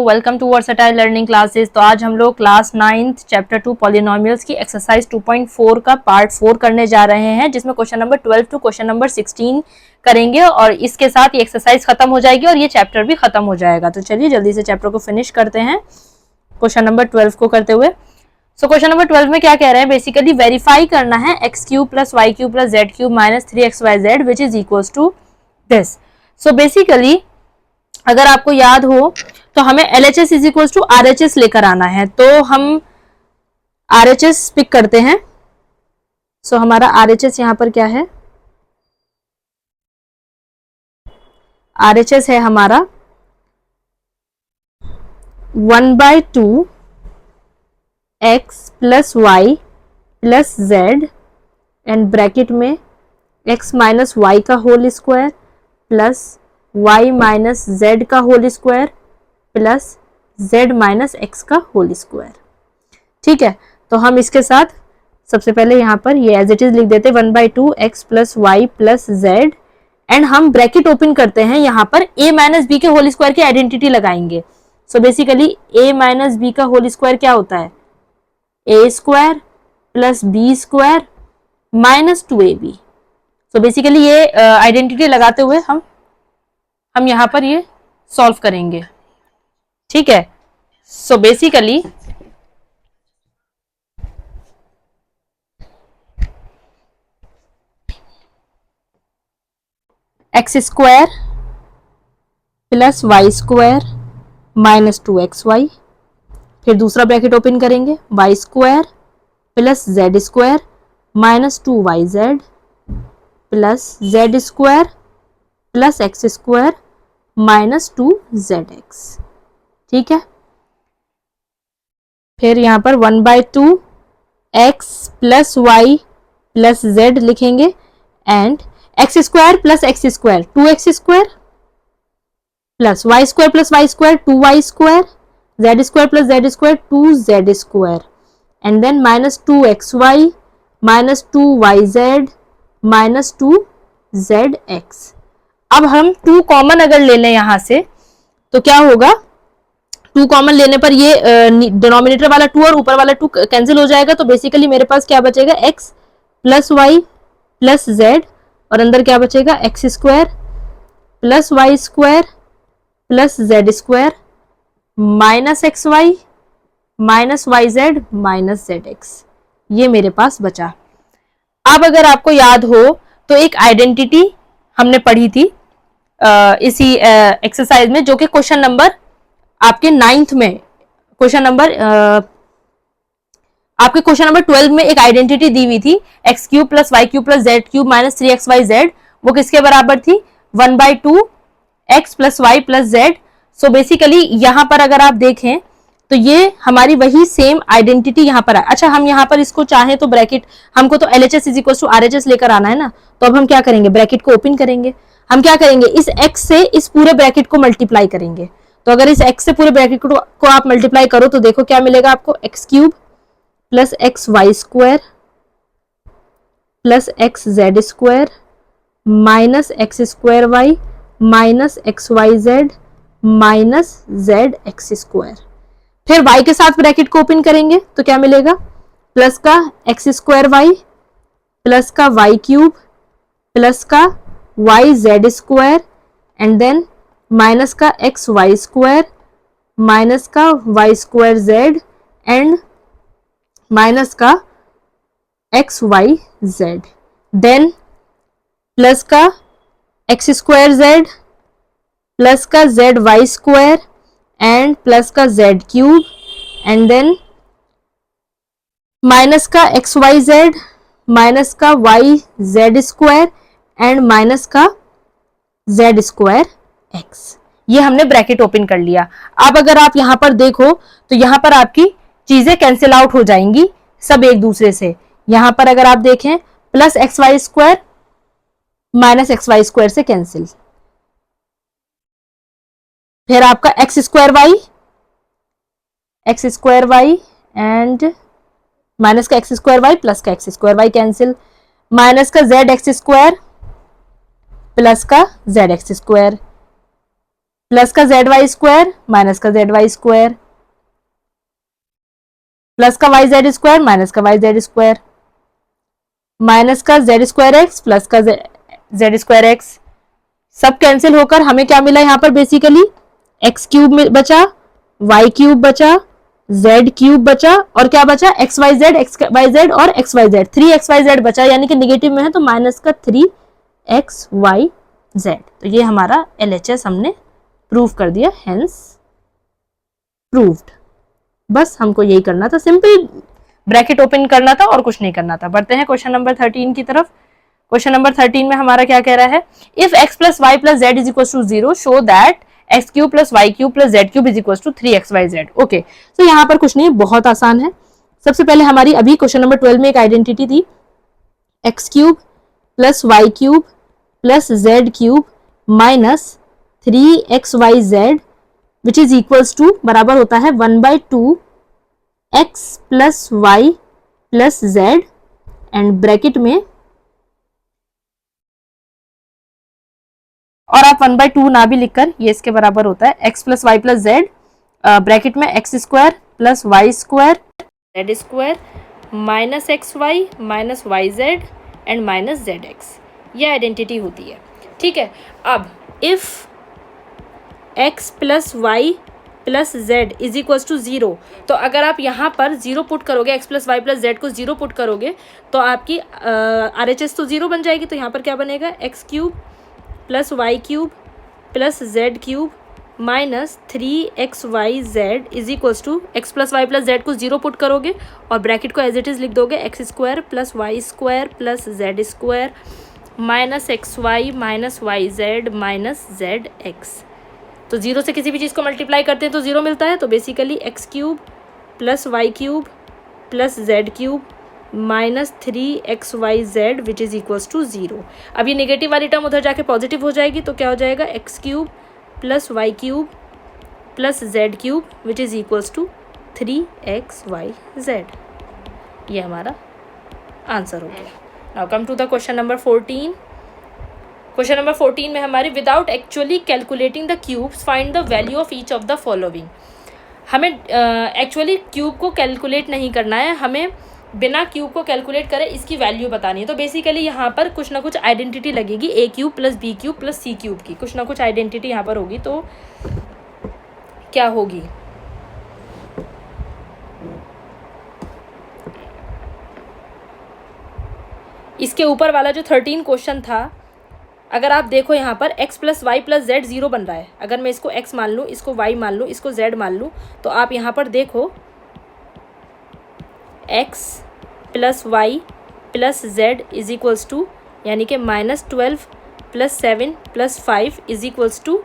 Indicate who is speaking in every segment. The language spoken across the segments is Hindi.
Speaker 1: Welcome to versatile learning classes. तो आज हम लोग क्लास 9th चैप्टर 2 पॉलिनोमियल्स की एक्सरसाइज 2.4 का पार्ट 4 करने जा रहे हैं, जिसमें question number 12 to question number 16 करेंगे और इसके साथ ये एक्सरसाइज खत्म हो जाएगी और ये चैप्टर भी खत्म हो जाएगा। तो चलिए जल्दी से चैप्टर को फिनिश करते हैं क्वेश्चन नंबर 12 को करते हुए। सो क्वेश्चन नंबर 12 में क्या कह रहे हैं, बेसिकली वेरीफाई करना है x cube plus y cube plus z cube minus 3xyz which is equals to this. So basically अगर आपको याद हो तो हमें LHS is equals to RHS लेकर आना है, तो हम RHS पिक करते हैं। सो हमारा RHS यहां पर क्या है, RHS है हमारा 1/2 x plus y plus z and bracket में x माइनस वाई का whole square plus y minus z का whole square plus z minus x का होल स्क्वायर। ठीक है, तो हम इसके साथ सबसे पहले यहाँ पर ये एज इट इज लिख देते 1/2 x plus y plus z and हम ब्रैकेट ओपन करते हैं, यहाँ पर a माइनस बी के होल स्क्वायर की आइडेंटिटी लगाएंगे। So basically a minus b का होल स्क्वायर क्या होता है, a square plus b square minus 2ab। So basically ये आइडेंटिटी लगाते हुए हम यहाँ पर ये सॉल्व करेंगे। ठीक है, so basically x square plus y square minus 2xy, फिर दूसरा ब्रैकेट ओपन करेंगे y square plus z square minus 2yz plus z square plus x square minus 2zx। ठीक है, फिर यहाँ पर 1/2 x plus y plus z लिखेंगे and x square plus x square 2x square plus y square plus y square 2y square z square plus z square 2z square and then minus 2xy minus 2yz minus 2zx। अब हम 2 कॉमन अगर ले लें यहां से तो क्या होगा, 2 कॉमन लेने पर ये डिनोमिनेटर वाला 2 और ऊपर वाला 2 कैंसिल हो जाएगा। तो बेसिकली मेरे पास क्या बचेगा, x plus y plus z और अंदर क्या बचेगा x square plus y square plus z square minus x y minus y z minus z x, ये मेरे पास बचा। अब अगर आपको याद हो तो एक आइडेंटिटी हमने पढ़ी थी इसी एक्सरसाइज में, जो कि क्वेश्चन नंबर आपके 9th में क्वेश्चन नंबर आपके क्वेश्चन नंबर 12 में एक आइडेंटिटी दी हुई थी x cube plus y cube plus z cube minus 3xyz। वो किसके बराबर थी, 1/2 x plus y plus z. So basically यहाँ पर अगर आप देखें तो ये हमारी वही सेम आइडेंटिटी यहाँ पर है। अच्छा, हम यहाँ पर इसको चाहें तो ब्रैकेट, हमको तो LHS is equal to RHS लेकर आना है ना, तो अब हम क्या करेंगे, ब्रैकेट को ओपन करेंगे। हम क्या करेंगे, इस x से इस पूरे ब्रैकेट को मल्टीप्लाई करेंगे। तो अगर इस x से पूरे ब्रैकेट को आप मल्टीप्लाई करो तो देखो क्या मिलेगा आपको, x cube plus x y square plus x z square minus x square y minus x y z minus z x square. फिर y के साथ ब्रैकेट को ओपन करेंगे तो क्या मिलेगा, प्लस का एक्स स्क्वायर वाई प्लस का वाई क्यूब प्लस का y z square and then minus का एक्स वाई स्क्वायर माइनस का y square z and minus का x y z, then plus का एक्स स्क्वायर जेड प्लस का z y square and plus का z cube and then minus का एक्स वाई जेड माइनस का y z square and minus का जेड स्क्वायर एक्स। ये हमने ब्रैकेट ओपन कर लिया। अब अगर आप यहां पर देखो तो यहां पर आपकी चीजें कैंसिल आउट हो जाएंगी सब एक दूसरे से। यहां पर अगर आप देखें plus x y square minus x y square से कैंसिल, फिर आपका x square y and minus का एक्स स्क्वायर वाई प्लस का x square y cancel, minus का जेड एक्स स्क्वायर प्लस का जेड एक्स स्क्वायर प्लस का जेड वाई स्क्वायर माइनस का जेड वाई स्क्वायर, प्लस का वाई जेड स्क्वायर माइनस का वाई जेड स्क्वायर, माइनस का जेड स्क्वायर एक्स प्लस का जेड स्क्वायर एक्स, सब कैंसिल होकर हमें क्या मिला यहाँ पर बेसिकली एक्स क्यूब बचा, वाई क्यूब बचा, जेड क्यूब बचा और क्या बचा एक्स वाई जेड और एक्स वाई जेड, 3xyz बचा, यानी कि निगेटिव में है तो माइनस का 3xyz। तो ये हमारा LHS हमने प्रूव कर दिया, हेंस प्रूव्ड। बस हमको यही करना था, सिंपल ब्रैकेट ओपन करना था और कुछ नहीं करना था। बढ़ते हैं क्वेश्चन नंबर 13 की तरफ। क्वेश्चन नंबर 13 में हमारा क्या कह रहा है, if x plus y plus z is equal to 0 show that x cube plus y cube plus z cube is equal to 3xyz। Okay, तो यहाँ पर कुछ नहीं, बहुत आसान है। सबसे पहले हमारी अभी क्वेश्चन नंबर 12 में एक आइडेंटिटी थी, x cube plus y cube plus z cube minus 3xyz which is equals to बराबर होता है 1/2 x plus y plus z and bracket में, और आप 1/2 ना भी लिखकर ये इसके बराबर होता है x plus y plus z bracket में x square plus y square z square minus x y minus y z and minus z x, ये आइडेंटिटी होती है। ठीक है, अब if x plus y plus z is equals to 0, तो अगर आप यहाँ पर 0 पुट करोगे, x plus y plus z को 0 पुट करोगे तो आपकी RHS तो 0 बन जाएगी। तो यहाँ पर क्या बनेगा, x cube plus y cube plus z cube minus 3xyz is equals to x plus y plus z को 0 पुट करोगे और ब्रैकेट को एज इट इज़ लिख दोगे, x square plus y square plus z square minus x y minus y z minus z x. तो 0 से किसी भी चीज़ को मल्टीप्लाई करते हैं तो 0 मिलता है, तो basically x cube plus y cube plus z cube minus 3xyz which is equals to 0। अब ये नेगेटिव वाली टर्म उधर जाके पॉजिटिव हो जाएगी, तो क्या हो जाएगा, x cube plus y cube plus z cube which is equals to 3xyz। ये हमारा आंसर हो गया। Now come to the question number 14। Question number 14 में हमारे without actually calculating the cubes find the value of each of the following. हमें एक्चुअली क्यूब को कैलकुलेट नहीं करना है, हमें बिना क्यूब को कैलकुलेट करे इसकी वैल्यू बतानी है। तो बेसिकली यहाँ पर कुछ ना कुछ आइडेंटिटी लगेगी, a cube plus b cube plus c cube की कुछ ना कुछ आइडेंटिटी यहाँ पर होगी। तो क्या होगी, इसके ऊपर वाला जो 13 क्वेश्चन था, अगर आप देखो यहाँ पर x plus y plus z 0 बन रहा है। अगर मैं इसको x मान लूँ, इसको y मान लूँ, इसको z मान लूँ, तो आप यहाँ पर देखो x plus y plus z is equals to, यानी कि -12 प्लस 7 प्लस 5 is equals to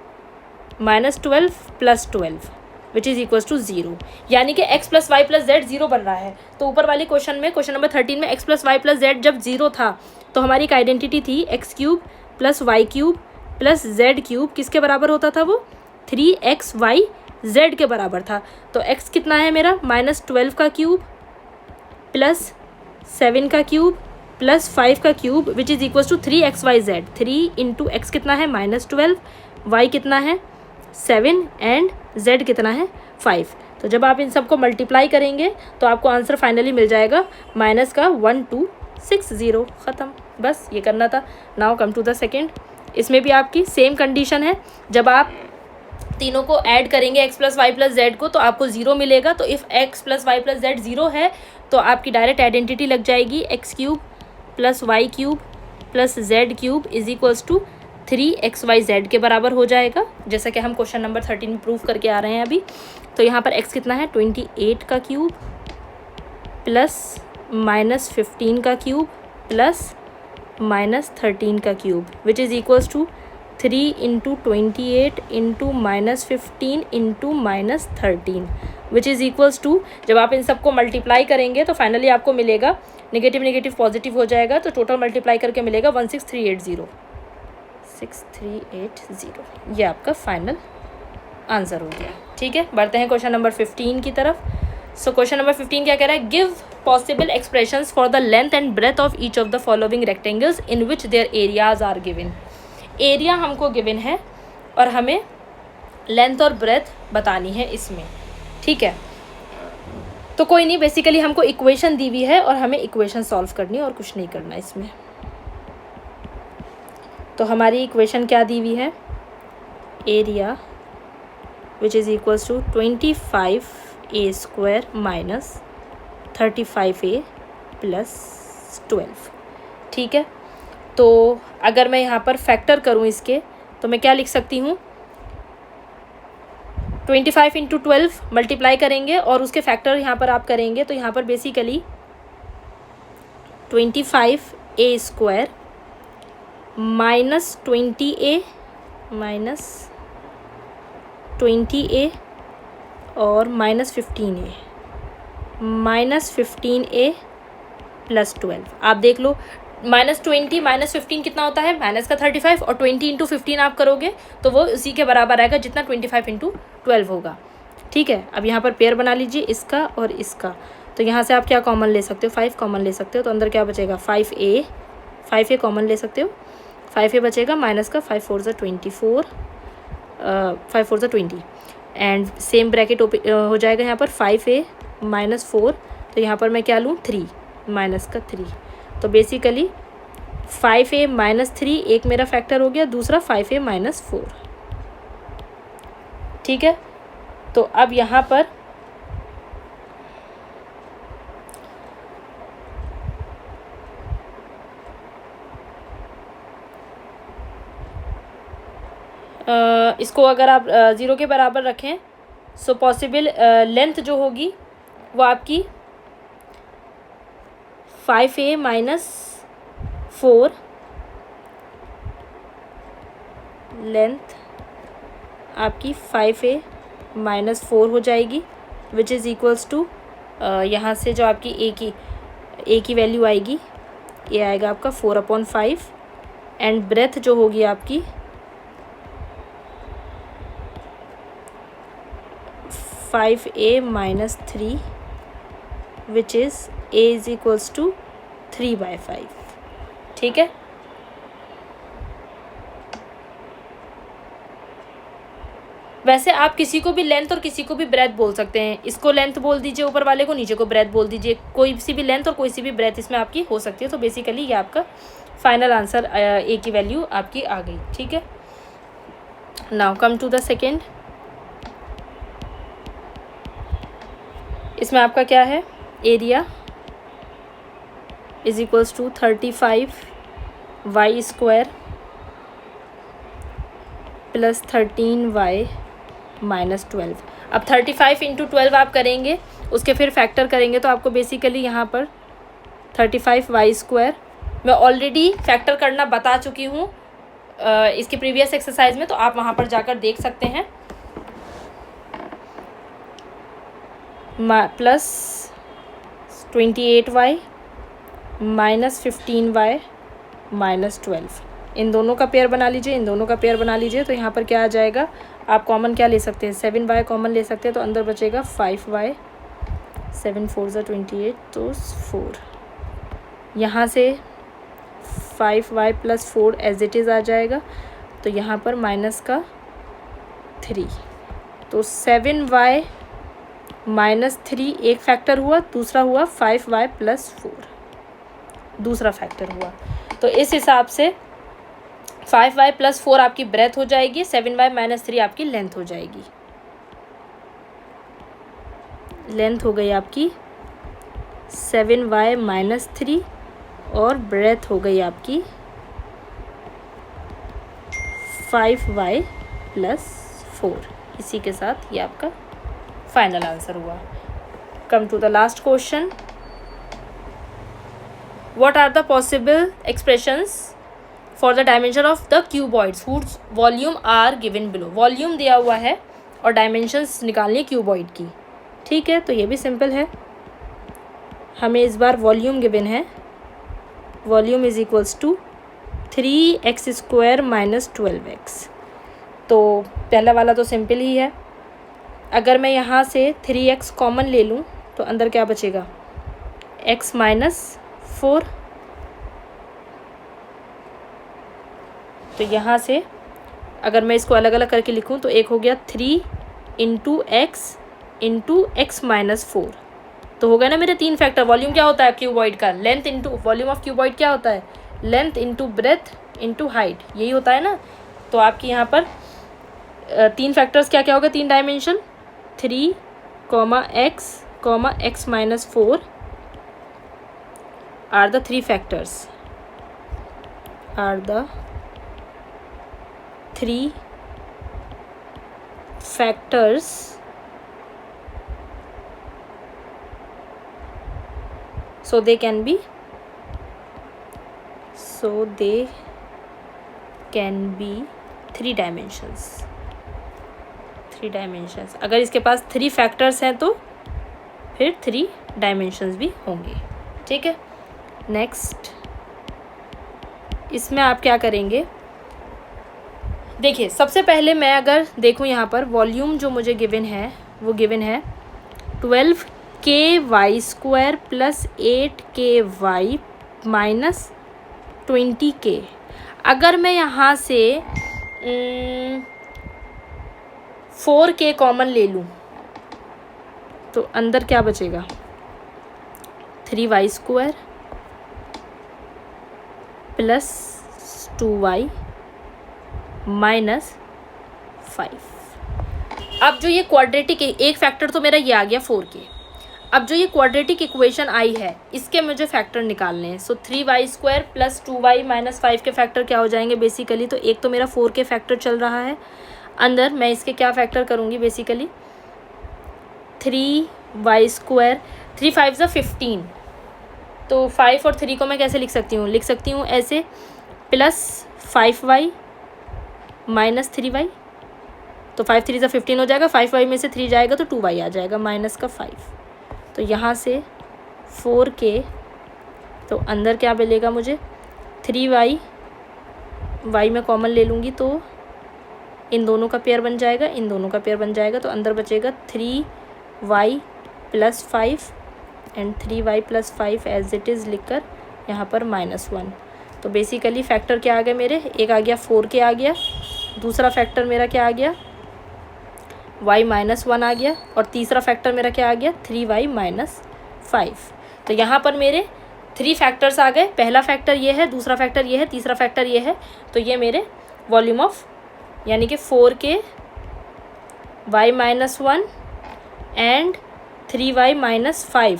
Speaker 1: -12 plus 12 which is equals to 0, यानी कि x plus y plus z 0 बन रहा है। तो ऊपर वाले क्वेश्चन में, क्वेश्चन नंबर 13 में x plus y plus z जब 0 था तो हमारी एक आइडेंटिटी थी x cube plus y cube plus z cube, किसके बराबर होता था वो, 3xyz के बराबर था। तो x कितना है मेरा, -12 का क्यूब प्लस 7 का क्यूब प्लस 5 का cube which is equals to 3xyz। 3 into x कितना है -12, y कितना है 7 एंड z कितना है 5। तो जब आप इन सबको मल्टीप्लाई करेंगे तो आपको आंसर फाइनली मिल जाएगा माइनस का 1260, ख़त्म। बस ये करना था। Now come to the second. इसमें भी आपकी सेम कंडीशन है, जब आप तीनों को ऐड करेंगे x plus y plus z को तो आपको 0 मिलेगा। तो if x plus y plus z 0 है तो आपकी डायरेक्ट आइडेंटिटी लग जाएगी, x cube plus y cube plus z cube is equals to 3xyz के बराबर हो जाएगा, जैसा कि हम क्वेश्चन नंबर 13 में प्रूव करके आ रहे हैं अभी। तो यहाँ पर x कितना है, 28 का क्यूब प्लस -15 का क्यूब प्लस -13 का cube which is equals to 3 into 28 into -15 into -13 which is equals to, जब आप इन सबको मल्टीप्लाई करेंगे तो फाइनली आपको मिलेगा, नेगेटिव नेगेटिव पॉजिटिव हो जाएगा, तो टोटल मल्टीप्लाई करके मिलेगा 16380। 6380 ये आपका फाइनल आंसर हो गया। ठीक है, बढ़ते हैं क्वेश्चन नंबर 15 की तरफ। सो क्वेश्चन नंबर 15 क्या कह रहा है, give possible expressions for the length and breadth of each of the following rectangles in which their areas are given. Area हमको गिवन है और हमें लेंथ और ब्रेथ बतानी है इसमें, ठीक है। तो कोई नहीं, बेसिकली हमको इक्वेशन दी हुई है और हमें इक्वेशन सॉल्व करनी है और कुछ नहीं करना इसमें। तो हमारी इक्वेशन क्या दी हुई है, area which is equals to 25a² minus 35a plus 12, ठीक है। तो अगर मैं यहाँ पर फैक्टर करूँ इसके, तो मैं क्या लिख सकती हूँ, 25 इंटू 12 मल्टीप्लाई करेंगे और उसके फैक्टर यहाँ पर आप करेंगे, तो यहाँ पर बेसिकली 25a² माइनस 20a और माइनस 15a प्लस 12। आप देख लो, -20 -15 कितना होता है, माइनस का 35, और 20 इंटू 15 आप करोगे तो वो उसी के बराबर आएगा जितना 25 इंटू 12 होगा, ठीक है। अब यहाँ पर पेयर बना लीजिए इसका और इसका, तो यहाँ से आप क्या कॉमन ले सकते हो, 5 कॉमन ले सकते हो, तो अंदर क्या बचेगा 5a कॉमन ले सकते हो, 5a बचेगा, माइनस का 5 4 24, 5 4 20, एंड सेम ब्रैकेट हो जाएगा यहाँ पर 5a माइनस 4, तो यहाँ पर मैं क्या लूँ 3, माइनस का 3, तो बेसिकली 5a माइनस 3 एक मेरा फैक्टर हो गया, दूसरा 5a माइनस 4, ठीक है। तो अब यहाँ पर इसको अगर आप 0 के बराबर रखें, सो पॉसिबल लेंथ जो होगी वो आपकी 5a माइनस 4, लेंथ आपकी 5a माइनस 4 हो जाएगी, विच इज़ इक्वल्स टू यहाँ से जो आपकी a की वैल्यू आएगी, ये आएगा आपका 4/5, एंड ब्रेथ जो होगी आपकी 5a minus 3, which is a is equals to 3/5, ठीक है। वैसे आप किसी को भी लेंथ और किसी को भी ब्रेथ बोल सकते हैं, इसको लेंथ बोल दीजिए ऊपर वाले को, नीचे को ब्रेथ बोल दीजिए, कोई सी भी लेंथ और कोई सी भी ब्रेथ इसमें आपकी हो सकती है। तो बेसिकली ये आपका फाइनल आंसर a की वैल्यू आपकी आ गई, ठीक है। Now come to the second, इसमें आपका क्या है, area is equals to 35y² plus 13y minus 12। अब 35 इंटू 12 आप करेंगे, उसके फिर फैक्टर करेंगे, तो आपको बेसिकली यहाँ पर 35y² मैं ऑलरेडी फैक्टर करना बता चुकी हूँ इसकी प्रीवियस एक्सरसाइज में, तो आप वहाँ पर जाकर देख सकते हैं, plus 28y minus 15y minus 12, इन दोनों का पेयर बना लीजिए, इन दोनों का पेयर बना लीजिए, तो यहाँ पर क्या आ जाएगा, आप कॉमन क्या ले सकते हैं, 7y कॉमन ले सकते हैं, तो अंदर बचेगा 5y, 7 4 28, तो 4, यहाँ से 5y plus 4 as it is आ जाएगा, तो यहाँ पर माइनस का 3, तो 7y माइनस 3 एक फैक्टर हुआ, दूसरा हुआ 5y प्लस 4 दूसरा फैक्टर हुआ। तो इस हिसाब से 5y प्लस 4 आपकी ब्रेथ हो जाएगी, 7y माइनस 3 आपकी लेंथ हो जाएगी। लेंथ हो गई आपकी 7y माइनस 3 और ब्रेथ हो गई आपकी 5y प्लस 4। इसी के साथ ये आपका फाइनल आंसर हुआ। Come to the last question, what are the possible expressions for the dimension of the cuboids whose volume are given below। Volume दिया हुआ है और डायमेंशंस निकालनी है क्यूबॉइड की, ठीक है। तो ये भी सिंपल है, हमें इस बार वॉल्यूम गिवन है, volume is equals to 3x² minus 12x। तो पहला वाला तो सिंपल ही है, अगर मैं यहाँ से 3x कॉमन ले लूँ तो अंदर क्या बचेगा, x माइनस 4, तो यहाँ से अगर मैं इसको अलग अलग करके लिखूँ तो एक हो गया 3 इंटू एक्स माइनस 4, तो हो गया ना मेरे 3 फैक्टर। वॉल्यूम क्या होता है क्यूबॉइड का, length into volume of cuboid क्या होता है, length into breadth into height, यही होता है ना। तो आपकी यहाँ पर 3 फैक्टर्स क्या क्या होगा, 3 dimension, 3, x minus 4 are the 3 factors, so they can be 3 dimensions। अगर इसके पास 3 फैक्टर्स हैं तो फिर 3 डायमेंशंस भी होंगे, ठीक है। नेक्स्ट इसमें आप क्या करेंगे, देखिए सबसे पहले मैं अगर देखूं यहाँ पर वॉल्यूम जो मुझे गिवन है वो गिवन है 12KY² plus 8KY minus 20K। अगर मैं यहाँ से 4K कॉमन ले लूँ तो अंदर क्या बचेगा, 3Y² प्लस 2Y माइनस 5। अब जो ये क्वाड्रेटिक, एक फैक्टर तो मेरा ये आ गया 4K। अब जो ये क्वाड्रेटिक इक्वेशन आई है इसके मुझे फैक्टर निकालने हैं। सो 3Y² प्लस 2Y माइनस 5 के फैक्टर क्या हो जाएंगे बेसिकली, तो एक तो मेरा 4K फैक्टर चल रहा है अंदर, मैं इसके क्या फैक्टर करूँगी बेसिकली 3Y², 3 5 ज़ा 15, तो 5 और 3 को मैं कैसे लिख सकती हूँ, लिख सकती हूँ ऐसे, प्लस 5Y माइनस 3Y, तो 5 3 ज़ा 15 हो जाएगा, 5Y में से 3 जाएगा तो 2Y आ जाएगा माइनस का 5। तो यहाँ से 4K, तो अंदर क्या मिलेगा मुझे 3Y, Y में कॉमन ले लूँगी तो इन दोनों का पेयर बन जाएगा, इन दोनों का पेयर बन जाएगा, तो अंदर बचेगा 3Y plus 5 and 3Y plus 5 as it is लिखकर यहाँ पर -1। तो बेसिकली फैक्टर क्या आ गया मेरे, एक आ गया 4K आ गया, दूसरा फैक्टर मेरा क्या आ गया Y -1 आ गया, और तीसरा फैक्टर मेरा क्या आ गया 3Y माइनस 5। तो यहाँ पर मेरे 3 फैक्टर्स आ गए, पहला फैक्टर ये है, दूसरा फैक्टर ये है, तीसरा फैक्टर ये है। तो ये मेरे वॉल्यूम ऑफ यानी कि 4K Y -1 and 3Y minus 5,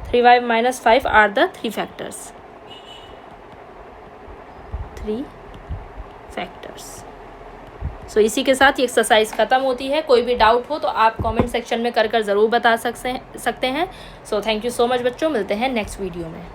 Speaker 1: 3Y minus 5 are the 3 factors, 3 factors. So इसी के साथ ये एक्सरसाइज ख़त्म होती है। कोई भी डाउट हो तो आप कमेंट सेक्शन में कर ज़रूर बता सकते हैं। So thank you so much बच्चों, मिलते हैं नेक्स्ट वीडियो में।